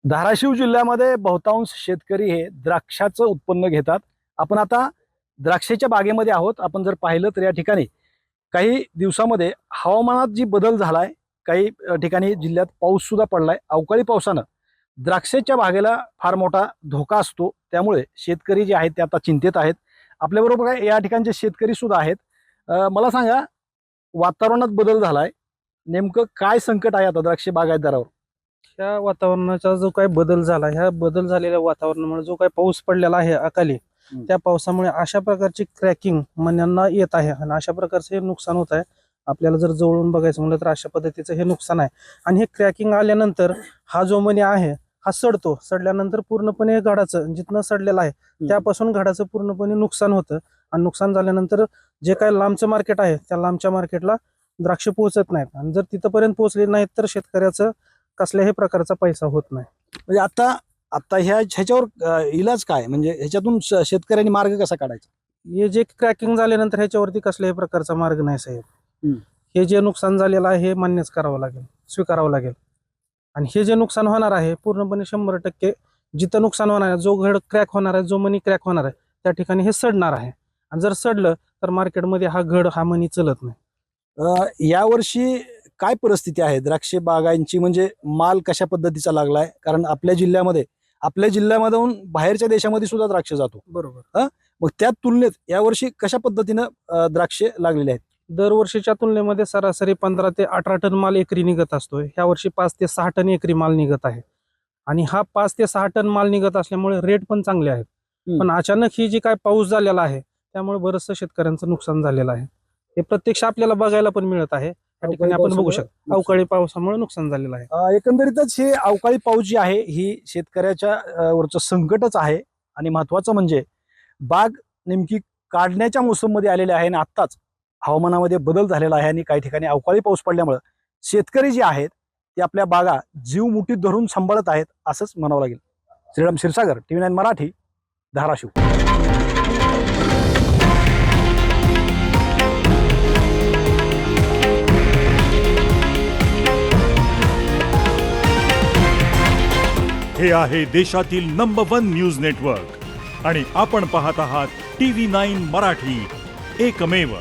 धाराशिव जिल्ह्यामध्ये बहुतांश शेतकरी हे द्राक्षाचं उत्पन्न घेतात. आपण आता द्राक्षाच्या बागेमध्ये आहोत. आपण जर पाहिलं तर या ठिकाणी काही दिवसामध्ये हवामानात जी बदल झालाय, काही ठिकाणी जिल्ह्यात पाऊस सुद्धा पडलाय. अवकाळी पावसानं द्राक्षाच्या बागेला फार मोठा धोका असतो. त्यामुळे शेतकरी जे आहेत ते आता चिंतेत आहेत. आपल्याबरोबर या ठिकाणचे शेतकरी सुद्धा आहेत. मला सांगा, वातावरणात बदल झालाय, नेमकं काय संकट आहे आता द्राक्ष बागायतदारावर? ह्या वातावरणाचा जो काही बदल झाला, ह्या बदल झालेल्या वातावरणामुळे जो काही पाऊस पडलेला आहे अकाली, त्या पावसामुळे अशा प्रकारची क्रॅकिंग मन्यांना येत आहे आणि अशा प्रकारचं हे नुकसान होत आहे. आपल्याला जर जवळून बघायचं म्हणलं तर अशा पद्धतीचं हे नुकसान आहे. आणि हे क्रॅकिंग आल्यानंतर हा जो मणी आहे हा सडतो. सडल्यानंतर पूर्णपणे घडाचं जिथनं सडलेलं आहे त्यापासून घडाचं पूर्णपणे नुकसान होतं. आणि नुकसान झाल्यानंतर जे काही लांबचं मार्केट आहे त्या लांबच्या मार्केटला द्राक्ष पोहोचत नाहीत. आणि जर तिथपर्यंत पोहोचले नाहीत तर शेतकऱ्याचं कसल्याही प्रकारचा पैसा होत नाही. म्हणजे आता आता ह्याच्यावर इलाज काय, म्हणजे ह्याच्यातून शेतकऱ्यांनी मार्ग कसा काढायचा? हे जे क्रॅकिंग झाल्यानंतर ह्याच्यावरती कसल्याही प्रकारचा मार्ग नाही साहेब. हे जे नुकसान झालेलं आहे हे मान्यच करावं लागेल, स्वीकारावं लागेल. आणि हे जे नुकसान होणार आहे पूर्णपणे 100% जिथं नुकसान होणार आहे, जो घड क्रॅक होणार आहे, जो मनी क्रॅक होणार आहे त्या ठिकाणी हे सडणार आहे. आणि जर सडलं तर मार्केटमध्ये हा मनी चलत नाही. यावर्षी काय परिस्थिती आहे द्राक्ष बागांची, म्हणजे माल कशा पद्धतीचा लागलाय? कारण आपल्या जिल्ह्यामधून बाहेरच्या देशामध्ये सुद्धा द्राक्ष जातो. बरोबर. मग त्या तुलनेत यावर्षी कशा पद्धतीनं द्राक्ष लागलेले आहेत? दरवर्षीच्या तुलनेमध्ये सरासरी 15 ते 18 टन माल एकरी निघत असतोय. ह्या वर्षी 5 ते 6 टन एकरी माल निघत आहे. आणि हा 5 ते 6 टन माल निघत असल्यामुळे रेट पण चांगले आहेत. पण अचानक ही जी काय पाऊस झालेला आहे त्यामुळे बरंचसं शेतकऱ्यांचं नुकसान झालेलं आहे. हे प्रत्यक्ष आपल्याला बघायला पण मिळत आहे. त्या ठिकाणी आपण बघू शकतो अवकाळी पावसामुळे नुकसान झालेलं आहे. एकंदरीतच हे अवकाळी पाऊस जी आहे ही शेतकऱ्याच्या वरचं संकटच आहे. आणि महत्वाचं म्हणजे बाग नेमकी काढण्याच्या मोसममध्ये आलेले आहे आणि आत्ताच हवामानामध्ये बदल झालेला आहे आणि काही ठिकाणी अवकाळी पाऊस पडल्यामुळे शेतकरी जे आहेत ते आपल्या बागा जीव मुठीत धरून सांभाळत आहेत असंच म्हणावं लागेल. श्रीराम क्षीरसागर, TV9 मराठी, धाराशिव. हे आहे देशातील नंबर 1 न्यूज नेटवर्क आणि आपण पाहत आहात TV9 मराठी, एकमेव.